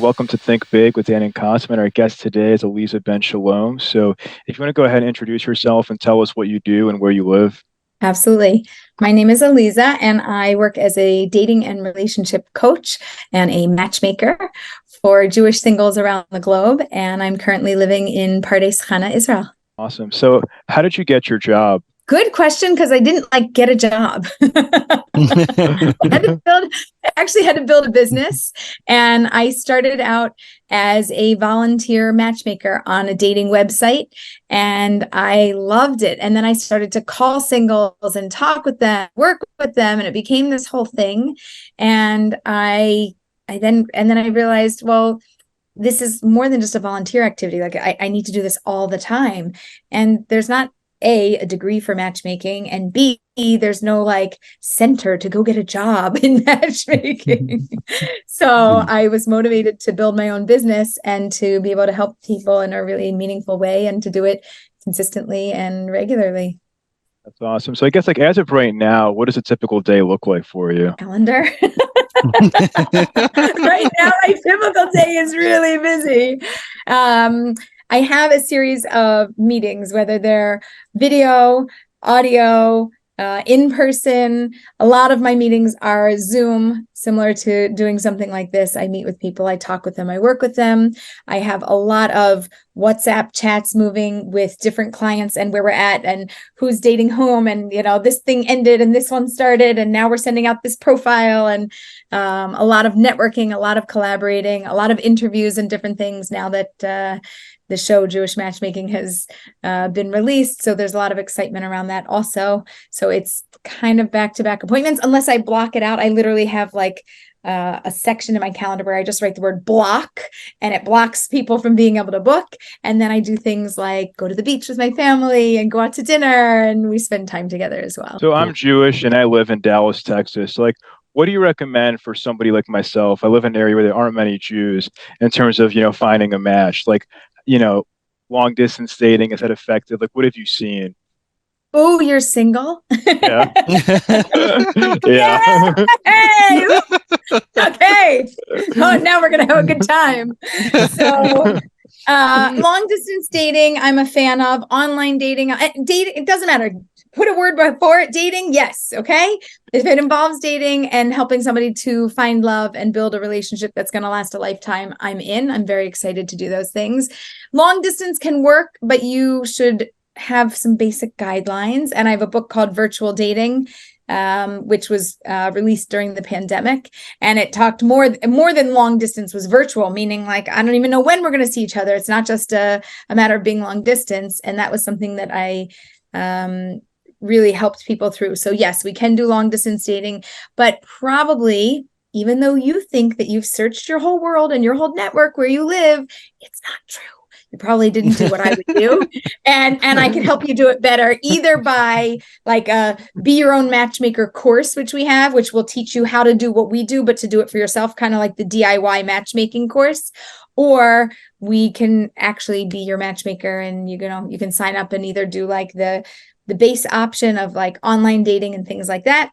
Welcome to Think Big with Dan Qasim. And our guest today is Aleeza Ben Shalom. So if you want to go ahead and introduce yourself and tell us what you do and where you live. Absolutely. My name is Aleeza, and I work as a dating and relationship coach and a matchmaker for Jewish singles around the globe. And I'm currently living in Pardes Chana, Israel. Awesome. So how did you get your job? Good question, because I didn't get a job. I actually had to build a business, and I started out as a volunteer matchmaker on a dating website, and I loved it. And then I started to call singles and talk with them, work with them, and it became this whole thing. And I then I realized, well, this is more than just a volunteer activity. I need to do this all the time. And there's not a degree for matchmaking, and B, there's no center to go get a job in matchmaking. So I was motivated to build my own business and to be able to help people in a really meaningful way and to do it consistently and regularly. That's awesome. So I guess as of right now, what does a typical day look like for you? Calendar. Right now, my typical day is really busy. I have a series of meetings, whether they're video, audio, in person. A lot of my meetings are Zoom, similar to doing something like this. I meet with people, I talk with them, I work with them. I have a lot of WhatsApp chats moving with different clients and where we're at and who's dating whom. And, this thing ended and this one started and now we're sending out this profile, and a lot of networking, a lot of collaborating, a lot of interviews and different things now that the show Jewish Matchmaking has been released. So there's a lot of excitement around that also. So it's kind of back-to-back appointments, unless I block it out. I literally have a section in my calendar where I just write the word block, and it blocks people from being able to book. And then I do things like go to the beach with my family and go out to dinner, and we spend time together as well. So I'm Jewish and I live in Dallas, Texas. So what do you recommend for somebody like myself? I live in an area where there aren't many Jews in terms of, finding a match. Long distance dating, is that effective? What have you seen? Oh, you're single? Yeah. Yeah. Hey. Okay. Oh, now we're gonna have a good time. So long distance dating, I'm a fan of. Online dating, it doesn't matter. Put a word before it. Dating, yes. Okay. If it involves dating and helping somebody to find love and build a relationship that's going to last a lifetime, I'm in. I'm very excited to do those things. Long distance can work, but you should have some basic guidelines. And I have a book called Virtual Dating, which was released during the pandemic. And it talked more than long distance was virtual, meaning I don't even know when we're going to see each other. It's not just a matter of being long distance. And that was something that I really helped people through. So yes, we can do long distance dating, but probably, even though you think that you've searched your whole world and your whole network where you live, it's not true. You probably didn't do what I would do. And I can help you do it better, either by a Be Your Own Matchmaker course, which we have, which will teach you how to do what we do, but to do it for yourself, kind of like the DIY matchmaking course. Or we can actually be your matchmaker, and you can sign up and either do the base option of online dating and things like that,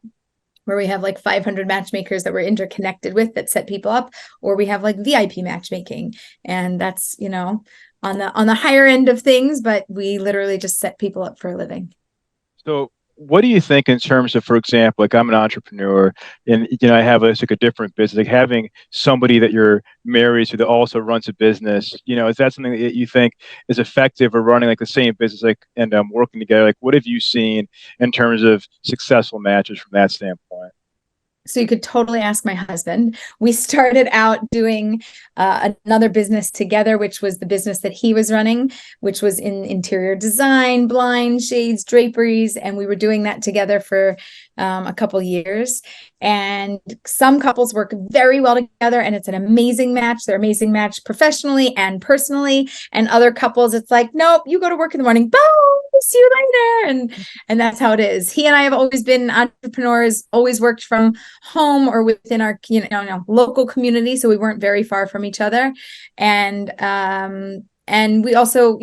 where we have 500 matchmakers that we're interconnected with that set people up, or we have VIP matchmaking, and that's on the higher end of things, but we literally just set people up for a living. So what do you think in terms of, for example, I'm an entrepreneur and, I have a different business, having somebody that you're married to that also runs a business, is that something that you think is effective, or running the same business, and working together? What have you seen in terms of successful matches from that standpoint? So you could totally ask my husband. We started out doing another business together, which was the business that he was running, which was in interior design, blinds, shades, draperies. And we were doing that together for a couple years. And some couples work very well together and it's an amazing match. They're an amazing match professionally and personally. And other couples, it's nope, you go to work in the morning, boom, see you later. And that's how it is. He and I have always been entrepreneurs, always worked from home or within our local community. So we weren't very far from each other. And we also,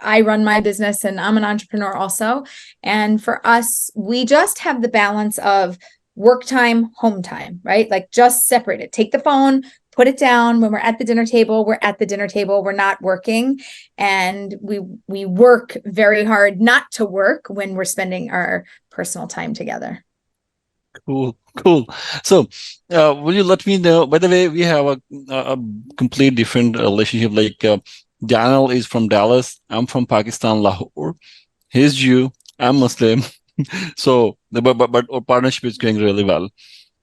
I run my business and I'm an entrepreneur also. And for us, we just have the balance of work time, home time, right? Just separate it. Take the phone, put it down. When we're at the dinner table, we're at the dinner table. We're not working. And we work very hard not to work when we're spending our personal time together. Cool, cool. So, will you let me know? By the way, we have a complete different relationship. Like, Daniel is from Dallas. I'm from Pakistan, Lahore. He's Jew. I'm Muslim. So, but our partnership is going really well.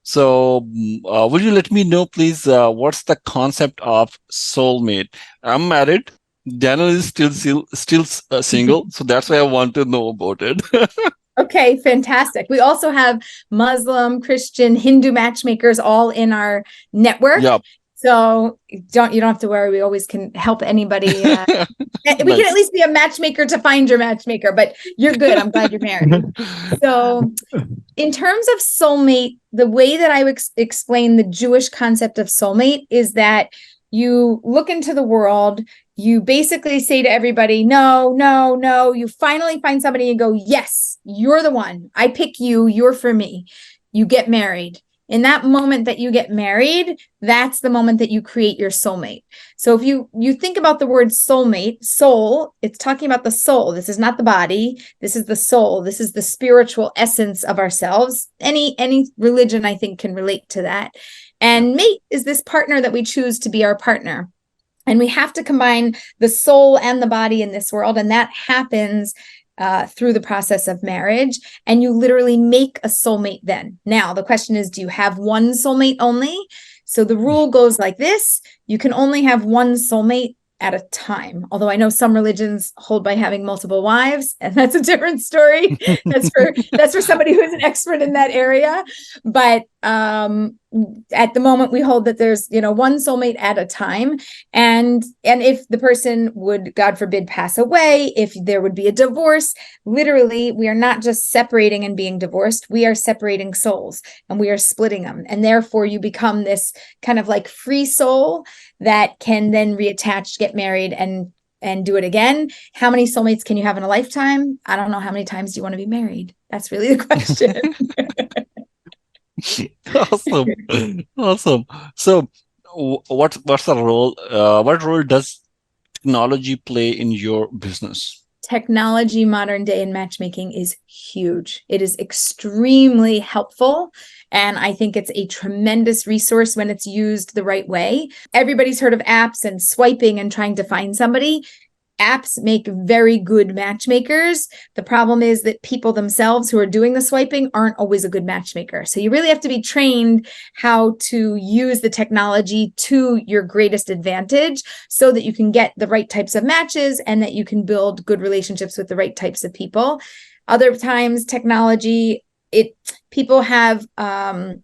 So, will you let me know, please? What's the concept of soulmate? I'm married. Daniel is still single, so that's why I want to know about it. Okay, fantastic. We also have Muslim, Christian, Hindu matchmakers all in our network. Yep. So you don't have to worry. We always can help anybody. We can at least be a matchmaker to find your matchmaker, but you're good. I'm glad you're married. So in terms of soulmate, the way that I would explain the Jewish concept of soulmate is that you look into the world, you basically say to everybody, no, no, no. You finally find somebody and go, yes, you're the one. I pick you. You're for me. You get married. In that moment that you get married, that's the moment that you create your soulmate. So if you think about the word soulmate, soul, it's talking about the soul. This is not the body. This is the soul. This is the spiritual essence of ourselves. Any religion, I think, can relate to that. And mate is this partner that we choose to be our partner. And we have to combine the soul and the body in this world. And that happens through the process of marriage. And you literally make a soulmate then. Now, the question is, do you have one soulmate only? So the rule goes like this. You can only have one soulmate at a time. Although I know some religions hold by having multiple wives, and that's a different story. That's for somebody who's an expert in that area. But at the moment, we hold that there's one soulmate at a time, and if the person would, God forbid, pass away, if there would be a divorce, literally, we are not just separating and being divorced. We are separating souls, and we are splitting them, and therefore you become this kind of like free soul that can then reattach, get married, and do it again. How many soulmates can you have in a lifetime? I don't know. How many times do you want to be married? That's really the question. Awesome. So, what's the role? What role does technology play in your business? Technology, modern day in matchmaking, is huge. It is extremely helpful. And I think it's a tremendous resource when it's used the right way. Everybody's heard of apps and swiping and trying to find somebody. Apps make very good matchmakers. The problem is that people themselves who are doing the swiping aren't always a good matchmaker. So you really have to be trained how to use the technology to your greatest advantage so that you can get the right types of matches and that you can build good relationships with the right types of people. Other times, technology, people have a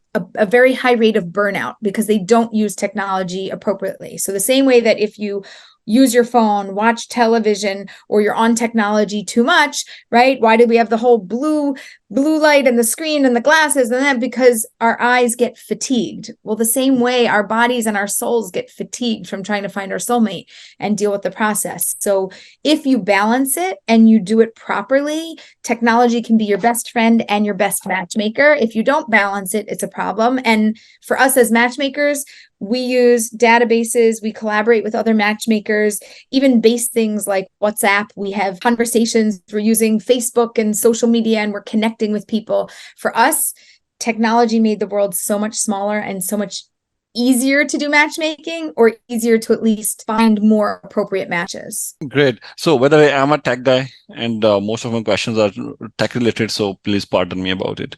very high rate of burnout because they don't use technology appropriately. So the same way that if you use your phone, watch television, or you're on technology too much, right? Why do we have the whole blue light and the screen and the glasses and that? Because our eyes get fatigued. Well, the same way our bodies and our souls get fatigued from trying to find our soulmate and deal with the process. So if you balance it and you do it properly, technology can be your best friend and your best matchmaker. If you don't balance it, it's a problem. And for us as matchmakers, we use databases, we collaborate with other matchmakers, even base things like WhatsApp. We have conversations, we're using Facebook and social media, and we're connecting with people. For us, technology made the world so much smaller and so much easier to do matchmaking, or easier to at least find more appropriate matches. Great. So, by the way, I'm a tech guy, and most of my questions are tech related. So, please pardon me about it.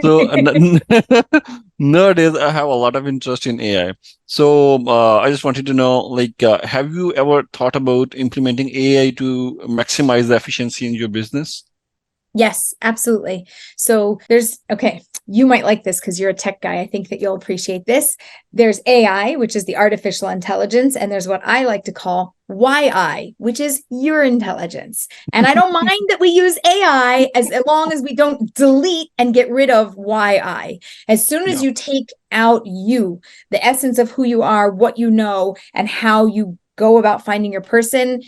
So, nowadays, I have a lot of interest in AI. So, I just wanted to know, like, have you ever thought about implementing AI to maximize the efficiency in your business? Yes, absolutely. So you might like this because you're a tech guy. I think that you'll appreciate this. There's AI, which is the artificial intelligence, and there's what I like to call YI, which is your intelligence. And I don't mind that we use AI as long as we don't delete and get rid of YI. As soon as you take out you, the essence of who you are, what you know, and how you go about finding your person,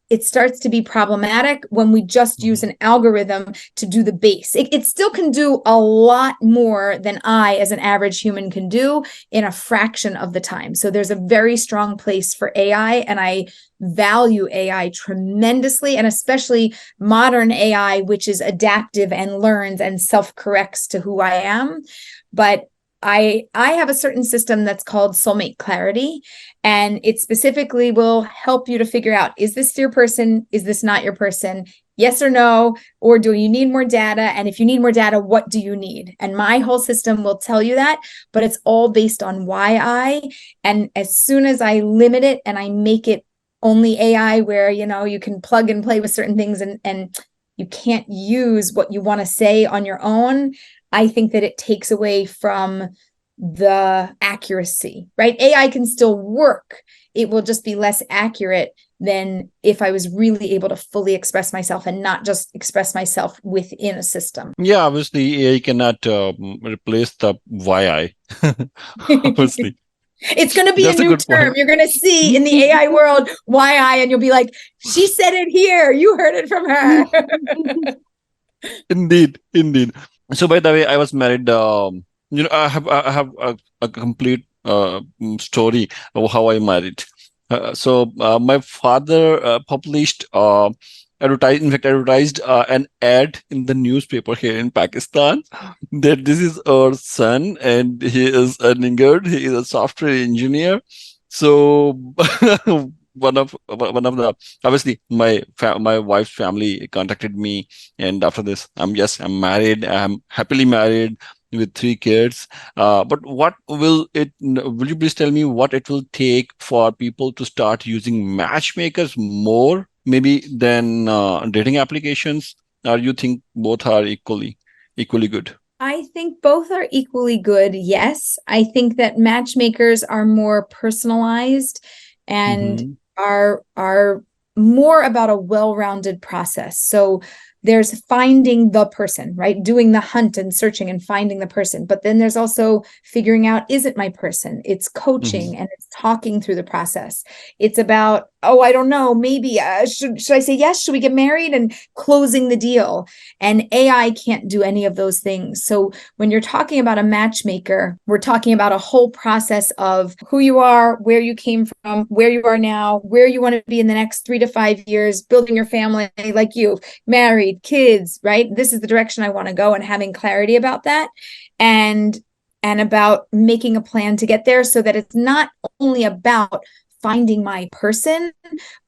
it starts to be problematic when we just use an algorithm to do the base. It still can do a lot more than I, as an average human, can do in a fraction of the time. So there's a very strong place for AI, and I value AI tremendously, and especially modern AI, which is adaptive and learns and self-corrects to who I am. But I have a certain system that's called Soulmate Clarity, and it specifically will help you to figure out, is this your person? Is this not your person? Yes or no? Or do you need more data? And if you need more data, what do you need? And my whole system will tell you that, but it's all based on why. And as soon as I limit it and I make it only AI, where, you can plug and play with certain things and you can't use what you want to say on your own, I think that it takes away from the accuracy, right? AI can still work. It will just be less accurate than if I was really able to fully express myself and not just express myself within a system. Yeah, obviously AI cannot replace the YI. Obviously. It's going to be That's a a new good term. point. You're going to see in the AI world YI, and you'll be like, she said it here. You heard it from her. Indeed, indeed. So by the way, I was married. I have a complete story of how I married. My father published advertised an ad in the newspaper here in Pakistan that this is our son and he is earning good. He is a software engineer. So one of the obviously my wife's family contacted me, and after this, I'm married. I'm happily married with 3 kids. But will you please tell me what it will take for people to start using matchmakers more, maybe than dating applications? Or you think both are equally good? I think both are equally good. Yes. I think that matchmakers are more personalized and Mm-hmm. are more about a well-rounded process. So there's finding the person, right? Doing the hunt and searching and finding the person. But then there's also figuring out, is it my person? It's coaching and it's talking through the process. It's about, oh, I don't know, maybe should I say yes? Should we get married? And closing the deal. And AI can't do any of those things. So when you're talking about a matchmaker, we're talking about a whole process of who you are, where you came from, where you are now, where you want to be in the next 3 to 5 years, building your family like you, married, kids, right? This is the direction I want to go, and having clarity about that, and about making a plan to get there, so that it's not only about finding my person,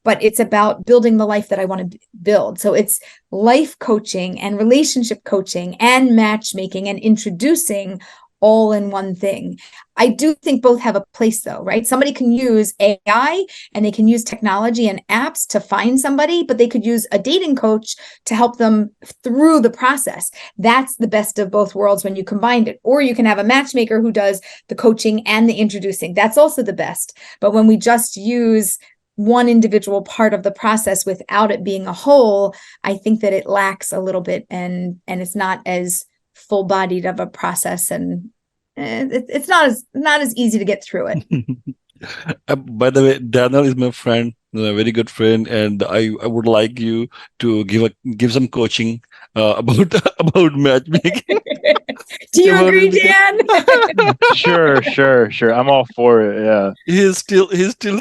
but it's about building the life that I want to build. So it's life coaching and relationship coaching and matchmaking and introducing all in one thing. I do think both have a place, though, right? Somebody can use AI and they can use technology and apps to find somebody, but they could use a dating coach to help them through the process. That's the best of both worlds when you combine it. Or you can have a matchmaker who does the coaching and the introducing. That's also the best. But when we just use one individual part of the process without it being a whole, I think that it lacks a little bit, and it's not as full-bodied of a process, and it's not as easy to get through it. By the way, Daniel is my friend, a very good friend, and I would like you to give some coaching about about matchmaking. Do you About agree, it because Dan? Sure. I'm all for it. Yeah. he's still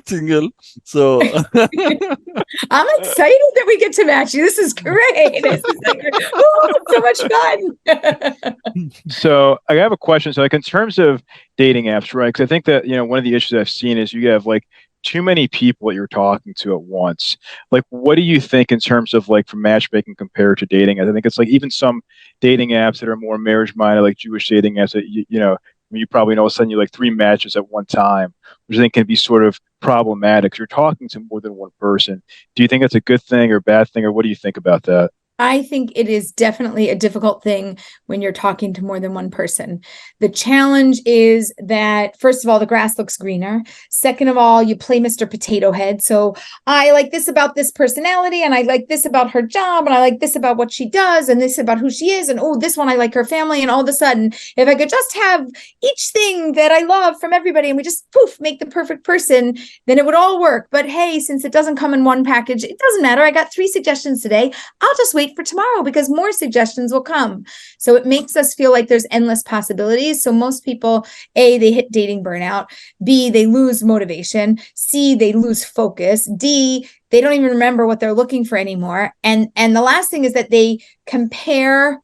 single. So I'm excited that we get to match you. This is great. This is like, oh, so much fun. So I have a question. So like in terms of dating apps, right? Because I think that, one of the issues I've seen is you have like too many people that you're talking to at once. Like, what do you think in terms of like for matchmaking compared to dating? I think it's like even some dating apps that are more marriage minded, like Jewish dating apps that you probably know, send you like 3 matches at one time, which I think can be sort of problematic. You're talking to more than one person. Do you think that's a good thing or bad thing, or what do you think about that? I think it is definitely a difficult thing when you're talking to more than one person. The challenge is that, first of all, the grass looks greener. Second of all, you play Mr. Potato Head. So I like this about this personality, and I like this about her job, and I like this about what she does, and this about who she is, and oh, this one I like her family. And all of a sudden, if I could just have each thing that I love from everybody, and we just poof, make the perfect person, then it would all work. But hey, since it doesn't come in one package, it doesn't matter. I got 3 suggestions today. I'll just wait for tomorrow because more suggestions will come. So it makes us feel like there's endless possibilities. So most people, A, they hit dating burnout. B, they lose motivation. C, they lose focus. D, they don't even remember what they're looking for anymore. And the last thing is that they compare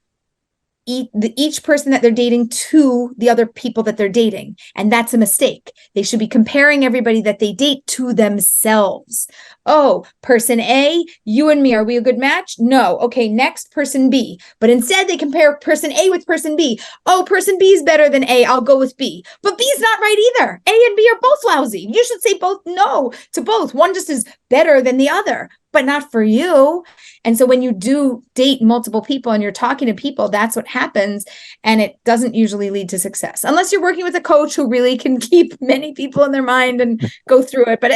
each person that they're dating to the other people that they're dating. And that's a mistake. They should be comparing everybody that they date to themselves. Oh, person A, you and me, are we a good match? No. Okay, next, person B. But instead they compare person A with person B. Oh, person B is better than A. I'll go with B. But B is not right either. A and B are both lousy. You should say both no to both. One just is better than the other, but not for you. And so when you do date multiple people and you're talking to people, that's what happens. And it doesn't usually lead to success unless you're working with a coach who really can keep many people in their mind and go through it. But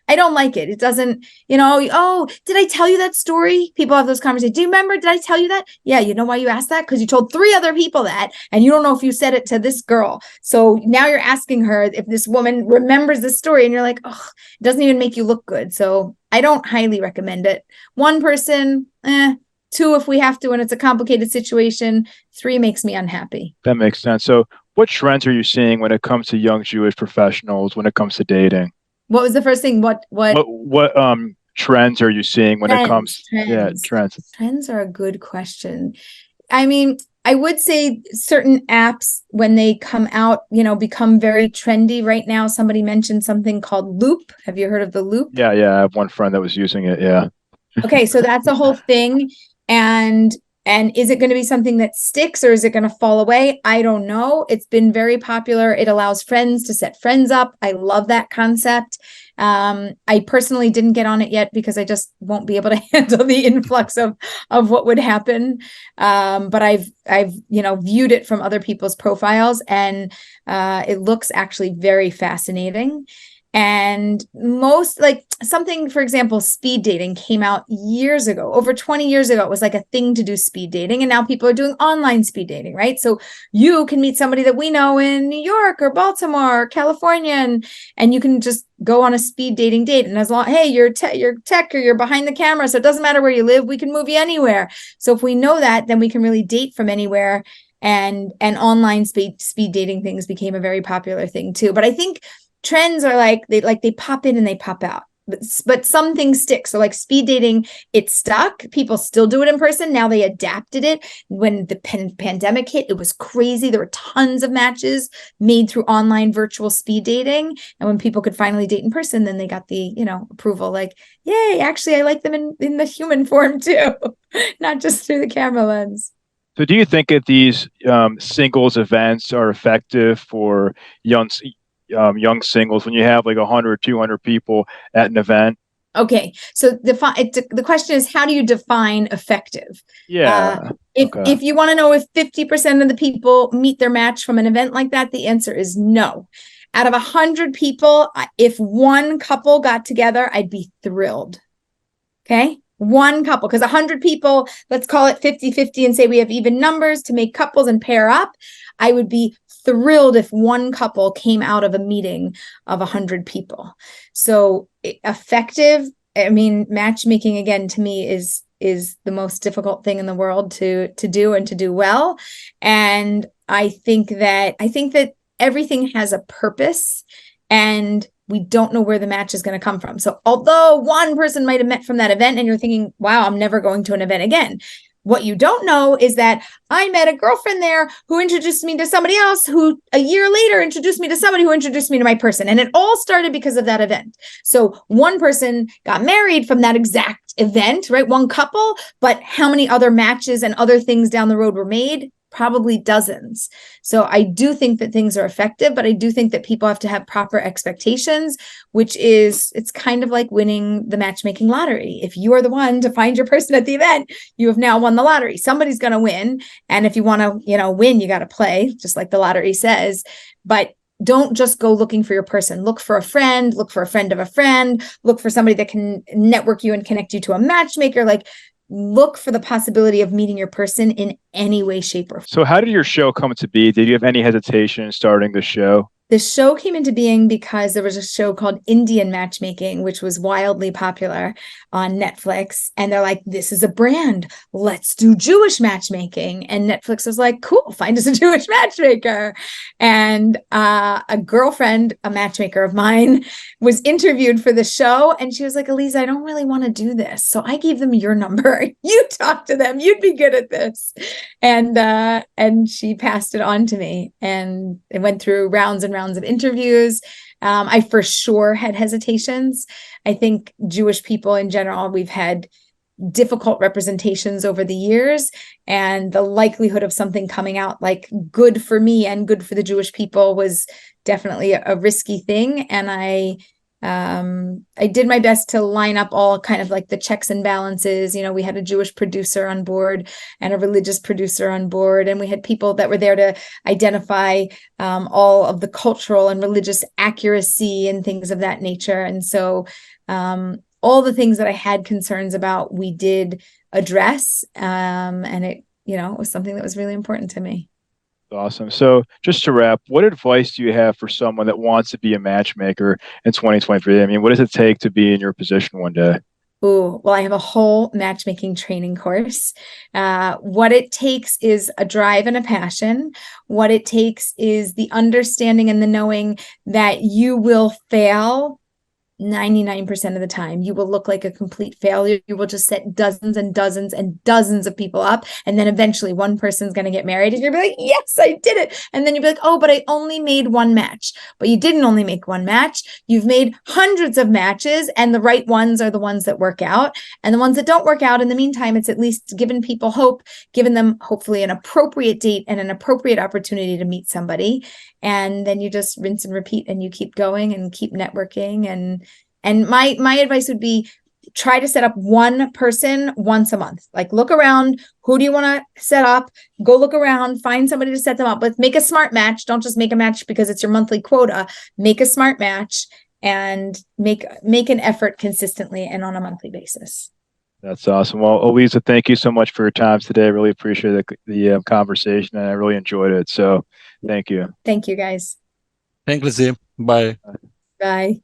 I don't like it. It doesn't, oh, did I tell you that story? People have those conversations. Do you remember? Did I tell you that? Yeah. You know why you asked that? Because you told 3 other people that, and you don't know if you said it to this girl. So now you're asking her if this woman remembers this story, and you're like, oh, it doesn't even make you look good. So I don't highly recommend it. 1 person, 2 if we have to, and it's a complicated situation. 3 makes me unhappy. That makes sense. So what trends are you seeing when it comes to young Jewish professionals, when it comes to dating? What was the first thing? What trends are you seeing when it comes? Trends. Trends. Trends are a good question. I mean, I would say certain apps, when they come out, become very trendy. Right now, somebody mentioned something called Loop. Have you heard of the Loop? Yeah. I have one friend that was using it. Yeah. Okay, so that's a whole thing. And is it going to be something that sticks, or is it going to fall away? I don't know. It's been very popular. It allows friends to set friends up. I love that concept. I personally didn't get on it yet because I just won't be able to handle the influx of what would happen. But I've viewed it from other people's profiles, and it looks actually very fascinating. And most, like, something, for example, speed dating came out years ago, over 20 years ago. It was like a thing to do speed dating. And now people are doing online speed dating, right? So you can meet somebody that we know in New York or Baltimore or California, and you can just go on a speed dating date. And as long, hey, you're tech or you're behind the camera, so it doesn't matter where you live, we can move you anywhere. So if we know that, then we can really date from anywhere. And online speed dating things became a very popular thing too. But I think trends are like they pop in and they pop out, but some things stick. So like speed dating, it stuck. People still do it in person. Now they adapted it. When the pandemic hit, it was crazy. There were tons of matches made through online virtual speed dating. And when people could finally date in person, then they got the, approval, like, yay, actually, I like them in the human form too, not just through the camera lens. So do you think that these singles events are effective for young singles when you have like 100, 200 people at an event? Okay, so the question is, how do you define effective? Yeah. If you want to know if 50% of the people meet their match from an event like that, the answer is no. Out of 100 people, if 1 couple got together, I'd be thrilled. Okay, 1 couple, because 100 people, let's call it 50-50 and say we have even numbers to make couples and pair up. I would be thrilled if 1 couple came out of a meeting of 100 people. So effective, I mean, matchmaking, again, to me is the most difficult thing in the world to do and to do well. And I think that everything has a purpose, and we don't know where the match is going to come from. So although 1 person might have met from that event and you're thinking, wow, I'm never going to an event again, what you don't know is that I met a girlfriend there who introduced me to somebody else who a year later introduced me to somebody who introduced me to my person. And it all started because of that event. So 1 person got married from that exact event, right? 1 couple, but how many other matches and other things down the road were made? probably dozens. So I do think that things are effective, but I do think that people have to have proper expectations, which is, it's kind of like winning the matchmaking lottery. If you are the one to find your person at the event, you have now won the lottery. Somebody's going to win. And if you want to, win, you got to play, just like the lottery says. But don't just go looking for your person. Look for a friend, look for a friend of a friend, look for somebody that can network you and connect you to a matchmaker. Like, look for the possibility of meeting your person in any way, shape, or form. So how did your show come to be? Did you have any hesitation in starting the show? The show came into being because there was a show called Indian Matchmaking, which was wildly popular on Netflix. And they're like, this is a brand. Let's do Jewish matchmaking. And Netflix was like, cool, find us a Jewish matchmaker. And a girlfriend, a matchmaker of mine, was interviewed for the show. And she was like, Aleeza, I don't really want to do this. So I gave them your number. You talk to them. You'd be good at this. And she passed it on to me. And it went through rounds and rounds of interviews. I for sure had hesitations. I think Jewish people in general, we've had difficult representations over the years, and the likelihood of something coming out like good for me and good for the Jewish people was definitely a risky thing. And I did my best to line up all kind of like the checks and balances. We had a Jewish producer on board and a religious producer on board, and we had people that were there to identify all of the cultural and religious accuracy and things of that nature. And so all the things that I had concerns about, we did address, and it was something that was really important to me. Awesome. So just to wrap, what advice do you have for someone that wants to be a matchmaker in 2023? I mean, what does it take to be in your position one day? Oh, well, I have a whole matchmaking training course. What it takes is a drive and a passion. What it takes is the understanding and the knowing that you will fail 99% of the time. You will look like a complete failure. You will just set dozens and dozens and dozens of people up. And then eventually one person's going to get married and you'll be like, yes, I did it. And then you'll be like, oh, but I only made one match. But you didn't only make one match. You've made hundreds of matches, and the right ones are the ones that work out. And the ones that don't work out, in the meantime, it's at least given people hope, given them hopefully an appropriate date and an appropriate opportunity to meet somebody. And then you just rinse and repeat, and you keep going and keep networking. And my advice would be, try to set up one person once a month. Like, look around. Who do you want to set up? Go look around, find somebody to set them up with. Make a smart match. Don't just make a match because it's your monthly quota. Make a smart match and make an effort consistently and on a monthly basis. That's awesome. Well, Aleeza, thank you so much for your time today. I really appreciate the conversation, and I really enjoyed it. So thank you. Thank you, guys. Thank you, Aleeza. Bye. Bye.